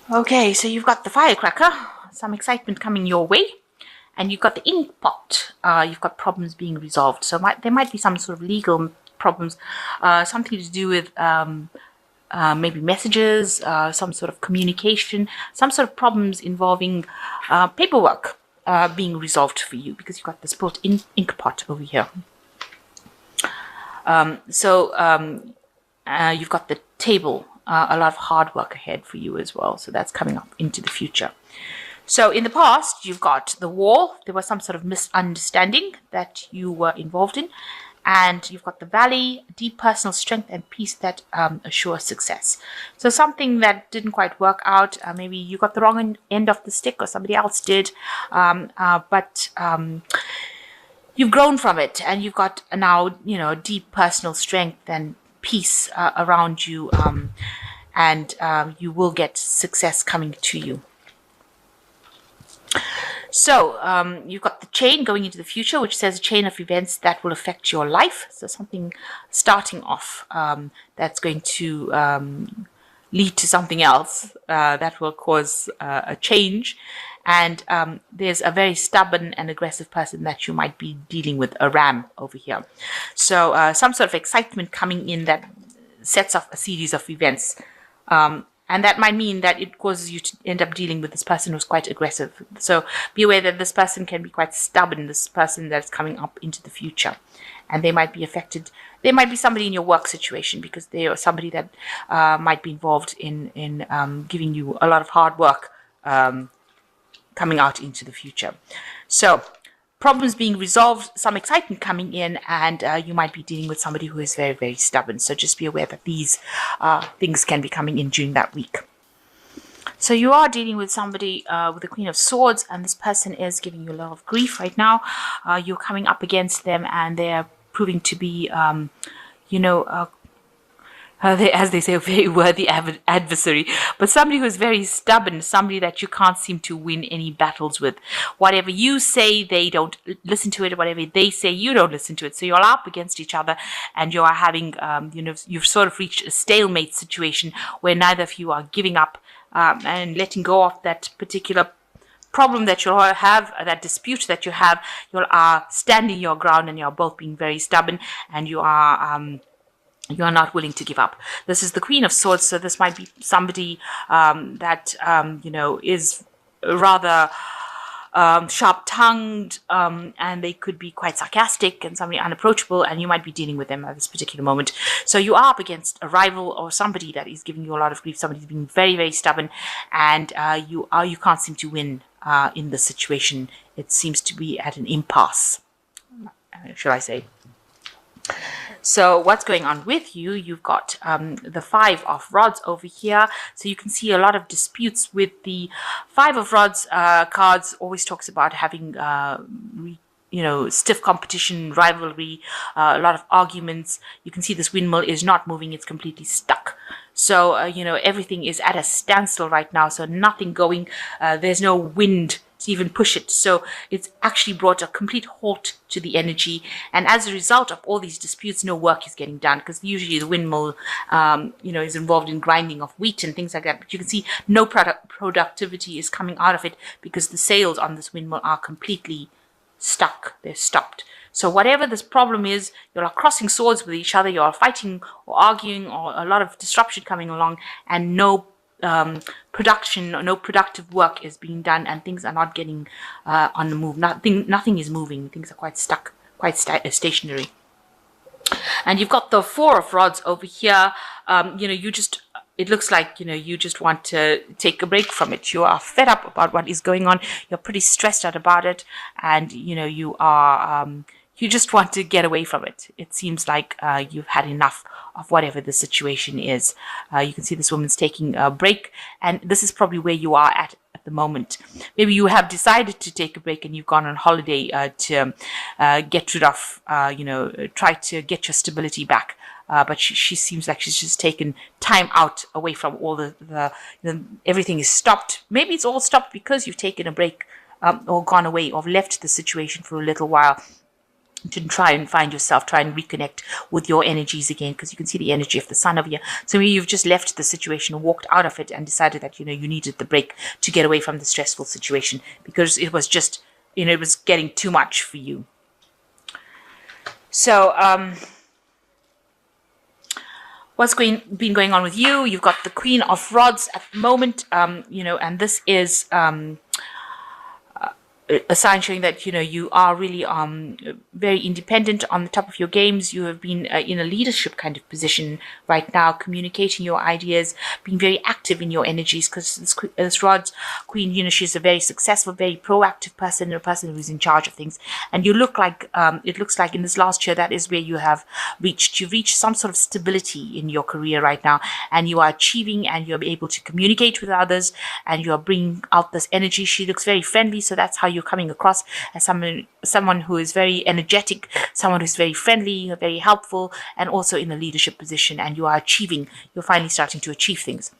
Okay, so you've got the firecracker, some excitement coming your way, and you've got the ink pot. You've got problems being resolved. So there might be some sort of legal problems, something to do with maybe messages, some sort of communication, some sort of problems involving paperwork being resolved for you, because you've got the spilled ink pot over here. You've got the table, a lot of hard work ahead for you as well. So that's coming up into the future. So in the past, you've got the wall. There was some sort of misunderstanding that you were involved in. And you've got the valley, deep personal strength and peace that assure success. So something that didn't quite work out, maybe you got the wrong end of the stick or somebody else did, but you've grown from it, and you've got now, deep personal strength and peace around you, and you will get success coming to you. So you've got the chain going into the future, which says a chain of events that will affect your life. So something starting off that's going to lead to something else that will cause a change. And there's a very stubborn and aggressive person that you might be dealing with, a ram over here. So some sort of excitement coming in that sets off a series of events. And that might mean that it causes you to end up dealing with this person who's quite aggressive. So be aware that this person can be quite stubborn, this person that's coming up into the future. And they might be affected. There might be somebody in your work situation, because they are somebody that might be involved in giving you a lot of hard work coming out into the future. So problems being resolved, some excitement coming in, and you might be dealing with somebody who is very, very stubborn. So just be aware that these things can be coming in during that week. So you are dealing with somebody with the Queen of Swords, and this person is giving you a lot of grief right now. You're coming up against them, and they're proving to be, as they say, a very worthy adversary, but somebody who is very stubborn, somebody that you can't seem to win any battles with. Whatever you say, they don't listen to it. Whatever they say, you don't listen to it. So you're up against each other, and you are having, you've sort of reached a stalemate situation where neither of you are giving up and letting go of that particular problem that you have, that dispute that you have. You are standing your ground, and you're both being very stubborn, and you are not willing to give up. This is the Queen of Swords, so this might be somebody that is rather sharp-tongued, and they could be quite sarcastic and somebody unapproachable, and you might be dealing with them at this particular moment. So you are up against a rival or somebody that is giving you a lot of grief, somebody who's being very, very stubborn, and you can't seem to win in this situation. It seems to be at an impasse, shall I say. So what's going on with you? You've got the Five of Rods over here. So you can see a lot of disputes with the Five of Rods cards. Always talks about having stiff competition, rivalry, a lot of arguments. You can see this windmill is not moving. It's completely stuck. So, everything is at a standstill right now. So nothing going. There's no wind to even push it. So it's actually brought a complete halt to the energy. And as a result of all these disputes, no work is getting done, because usually the windmill, is involved in grinding of wheat and things like that. But you can see no productivity is coming out of it, because the sails on this windmill are completely stuck. They're stopped. So whatever this problem is, you are crossing swords with each other, you are fighting or arguing, or a lot of disruption coming along, and no production or no productive work is being done, and things are not getting on the move. Nothing is moving. Things are quite stuck, quite stationary. And you've got the Four of Rods over here. It looks like, you just want to take a break from it. You are fed up about what is going on. You're pretty stressed out about it. And, you just want to get away from it. It seems like you've had enough of whatever the situation is. You can see this woman's taking a break. And this is probably where you are at the moment. Maybe you have decided to take a break, and you've gone on holiday to get rid of, try to get your stability back. But she seems like she's just taken time out away from all everything is stopped. Maybe it's all stopped because you've taken a break or gone away or left the situation for a little while. to try and find yourself, try and reconnect with your energies again, because you can see the energy of the sun over here. So maybe you've just left the situation, walked out of it, and decided that, you needed the break to get away from the stressful situation, because it was just, it was getting too much for you. So, what's been going on with you? You've got the Queen of Rods at the moment, and this is a sign showing that you are really very independent on the top of your games. You have been in a leadership kind of position right now, communicating your ideas, being very active in your energies, because this Rod's Queen, she's a very successful, very proactive person, a person who's in charge of things. And you look like, it looks like in this last year, that is where you have reached. You've reached some sort of stability in your career right now, and you are achieving, and you're able to communicate with others, and you're bringing out this energy. She looks very friendly, so that's how you're coming across, as someone who is very energetic, someone who's very friendly, very helpful, and also in a leadership position, and you are achieving, you're finally starting to achieve things.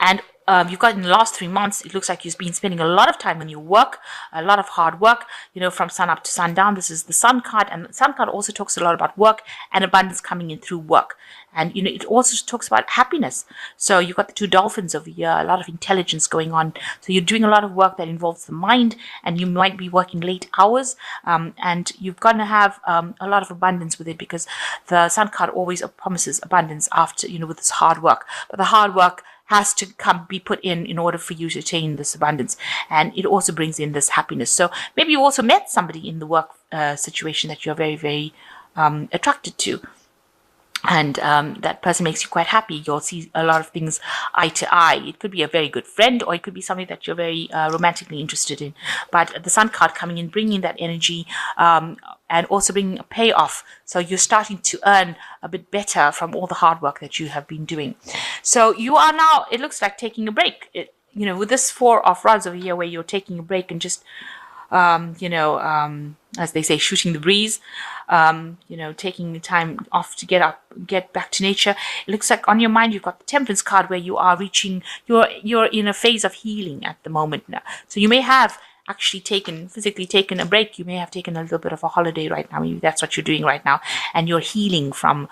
And you've got in the last 3 months, it looks like you've been spending a lot of time on your work, a lot of hard work, from sun up to sundown. This is the Sun card, and the Sun card also talks a lot about work and abundance coming in through work. And, it also talks about happiness. So you've got the 2 dolphins over here, a lot of intelligence going on. So you're doing a lot of work that involves the mind, and you might be working late hours, and you're going to have a lot of abundance with it, because the Sun card always promises abundance after, with this hard work. But the hard work has to be put in order for you to attain this abundance, and it also brings in this happiness. So maybe you also met somebody in the work situation that you're very, very attracted to, and that person makes you quite happy. You'll see a lot of things eye to eye. It could be a very good friend, or it could be something that you're very romantically interested in. But the Sun card coming in, bringing that energy, and also bringing a payoff. So you're starting to earn a bit better from all the hard work that you have been doing. So you are now, it looks like, taking a break. With this 4 of Rods over here, where you're taking a break and just, as they say, shooting the breeze, taking the time off to get back to nature. It looks like on your mind, you've got the Temperance card, where you are reaching, you're in a phase of healing at the moment now. So you may have actually physically taken a break. You may have taken a little bit of a holiday right now. Maybe that's what you're doing right now, and you're healing from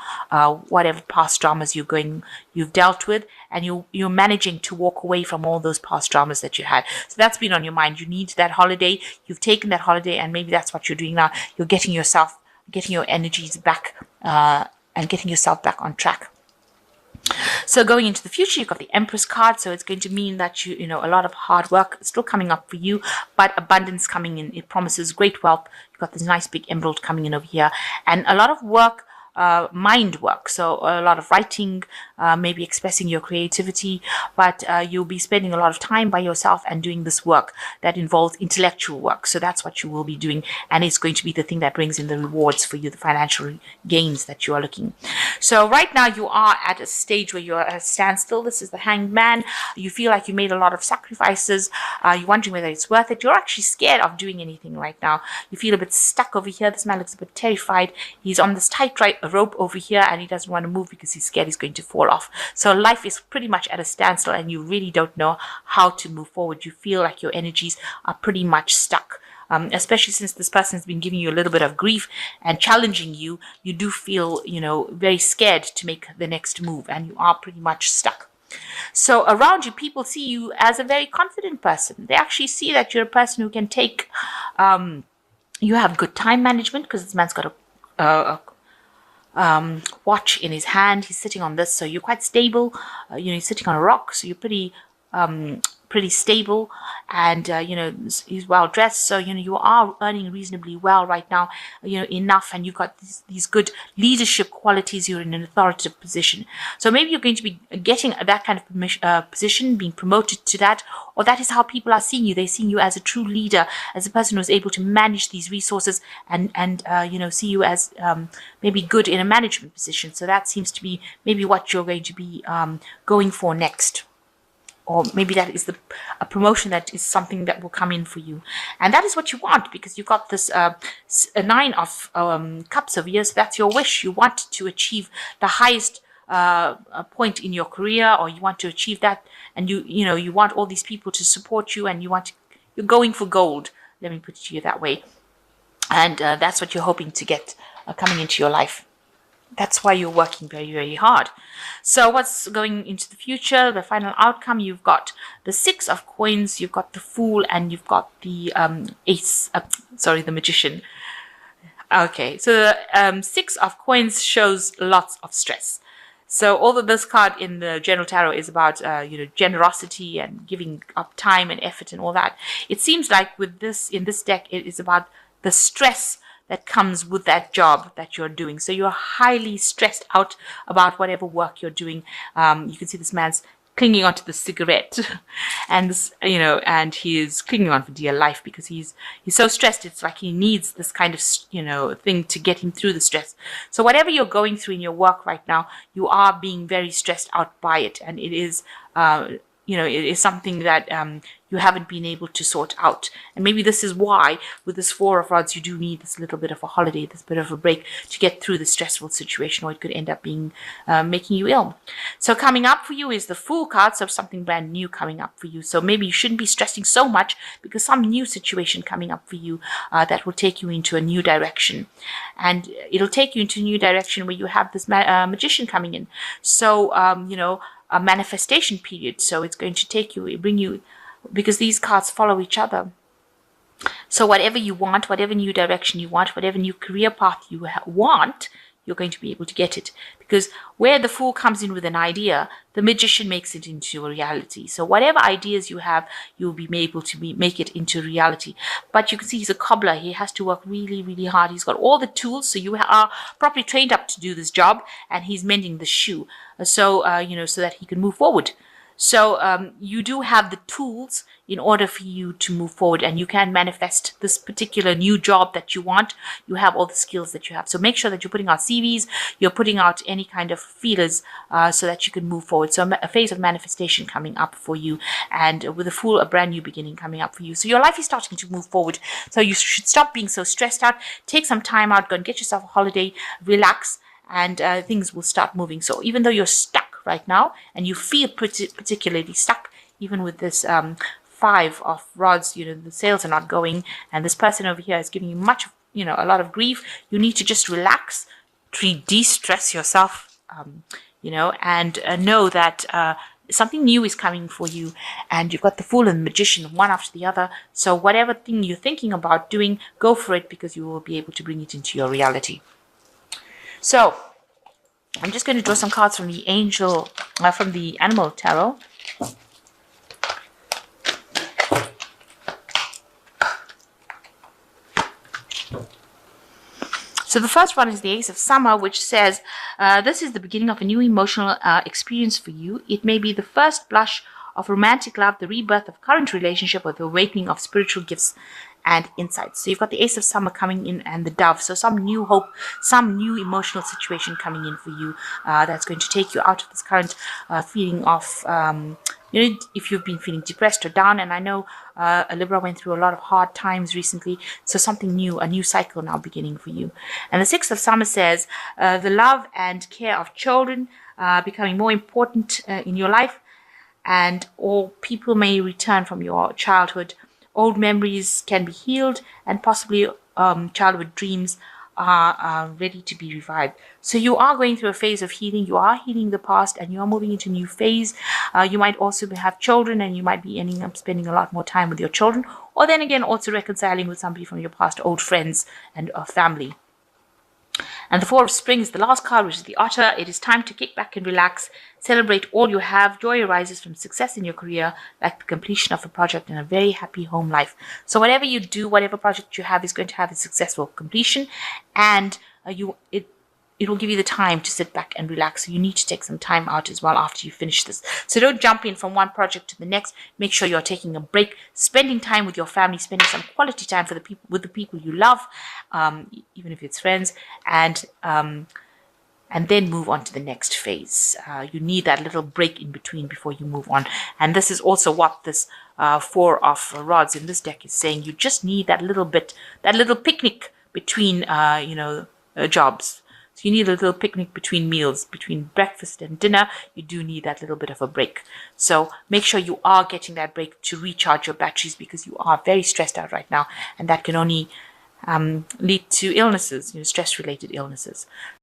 whatever past dramas you've dealt with, and you're managing to walk away from all those past dramas that you had. So that's been on your mind. You need that holiday. You've taken that holiday, and maybe that's what you're doing now. You're getting your energies back, and getting yourself back on track. So going into the future, you've got the Empress card. So it's going to mean that a lot of hard work is still coming up for you, but abundance coming in. It promises great wealth. You've got this nice big emerald coming in over here, and a lot of work, mind work. So a lot of writing, maybe expressing your creativity, but you'll be spending a lot of time by yourself and doing this work that involves intellectual work. So that's what you will be doing, and it's going to be the thing that brings in the rewards for you, the financial gains that you are looking. So right now you are at a stage where you're at a standstill. This is the Hanged Man. You feel like you made a lot of sacrifices. You're wondering whether it's worth it. You're actually scared of doing anything right now. You feel a bit stuck over here. This man looks a bit terrified. He's on this tight rope over here, and he doesn't want to move because he's scared he's going to fall off. So life is pretty much at a standstill, and you really don't know how to move forward. You feel like your energies are pretty much stuck. Especially since this person has been giving you a little bit of grief and challenging you, you do feel, very scared to make the next move, and you are pretty much stuck. So around you, people see you as a very confident person. They actually see that you're a person who can take, you have good time management, because this man's got a watch in his hand. He's sitting on this, so you're quite stable. He's sitting on a rock, so you're pretty stable, and he's well dressed, so you are earning reasonably well right now, enough, and you've got these good leadership qualities. You're in an authoritative position, so maybe you're going to be getting that kind of position, being promoted to that, or that is how people are seeing you. They're seeing you as a true leader, as a person who's able to manage these resources, and see you as maybe good in a management position. So that seems to be maybe what you're going to be going for next. Or maybe that is a promotion that is something that will come in for you. And that is what you want, because you've got this 9 of cups over here. So that's your wish. You want to achieve the highest point in your career, or you want to achieve that. And you want all these people to support you, and you're going for gold. Let me put it to you that way. And that's what you're hoping to get coming into your life. That's why you're working very, very hard. So what's going into the future, the final outcome? You've got the 6 of coins, you've got the Fool, and you've got the ace, the Magician. Okay, so the 6 of coins shows lots of stress. So although this card in the General Tarot is about generosity and giving up time and effort and all that, it seems like with this in this deck it is about the stress that comes with that job that you're doing. So you're highly stressed out about whatever work you're doing. You can see this man's clinging onto the cigarette, and this, and he is clinging on for dear life because he's so stressed. It's like he needs this kind of thing to get him through the stress. So whatever you're going through in your work right now, you are being very stressed out by it, and it is it is something that you haven't been able to sort out. And maybe this is why with this 4 of Rods you do need this little bit of a holiday, this bit of a break to get through the stressful situation, or it could end up being making you ill. So coming up for you is the Fool card, so something brand new coming up for you. So maybe you shouldn't be stressing so much because some new situation coming up for you that will take you into a new direction. And it'll take you into a new direction where you have this magician coming in. So, a manifestation period. So it's going to bring you, because these cards follow each other. So whatever you want, whatever new direction you want, whatever new career path you want, you're going to be able to get it. Because where the Fool comes in with an idea, the Magician makes it into a reality. So whatever ideas you have, you'll be able to make it into reality. But you can see he's a cobbler. He has to work really, really hard. He's got all the tools. So you are properly trained up to do this job, and he's mending the shoe. So, so that he can move forward. So you do have the tools in order for you to move forward, and you can manifest this particular new job that you want. You have all the skills that you have. So make sure that you're putting out CVs, you're putting out any kind of feelers so that you can move forward. So a phase of manifestation coming up for you, and with the Fool, a brand new beginning coming up for you. So your life is starting to move forward. So you should stop being so stressed out. Take some time out, go and get yourself a holiday, relax, and things will start moving. So even though you're stuck right now and you feel particularly stuck, even with this 5 of Rods, the sales are not going, and this person over here is giving you a lot of grief, you need to just relax, de-stress yourself, and know that something new is coming for you, and you've got the Fool and the Magician one after the other. So whatever thing you're thinking about doing, go for it, because you will be able to bring it into your reality. So I'm just going to draw some cards from the from the Animal Tarot. So the first one is the Ace of Summer, which says, this is the beginning of a new emotional experience for you. It may be the first blush of romantic love, the rebirth of current relationship, or the awakening of spiritual gifts and insights. So you've got the Ace of Summer coming in, and the Dove. So some new hope, some new emotional situation coming in for you that's going to take you out of this current feeling of, if you've been feeling depressed or down. And I know a Libra went through a lot of hard times recently. So something new, a new cycle now beginning for you. And the 6th of Summer says, the love and care of children becoming more important in your life, and all people may return from your childhood. Old memories can be healed, and possibly childhood dreams are ready to be revived. So you are going through a phase of healing. You are healing the past, and you are moving into a new phase. You might also have children, and you might be ending up spending a lot more time with your children, or then again also reconciling with somebody from your past, old friends and family. And the 4 of Spring is the last card, which is the Otter. It is time to kick back and relax. Celebrate all you have. Joy arises from success in your career, like the completion of a project and a very happy home life. So whatever you do, whatever project you have is going to have a successful completion, and it will give you the time to sit back and relax. So you need to take some time out as well after you finish this. So don't jump in from one project to the next. Make sure you're taking a break, spending time with your family, spending some quality time with the people you love, even if it's friends, and then move on to the next phase. You need that little break in between before you move on. And this is also what this 4 of Rods in this deck is saying. You just need that little bit, that little picnic between, jobs. So you need a little picnic between meals, between breakfast and dinner. You do need that little bit of a break. So make sure you are getting that break to recharge your batteries, because you are very stressed out right now, and that can only lead to illnesses, stress-related illnesses.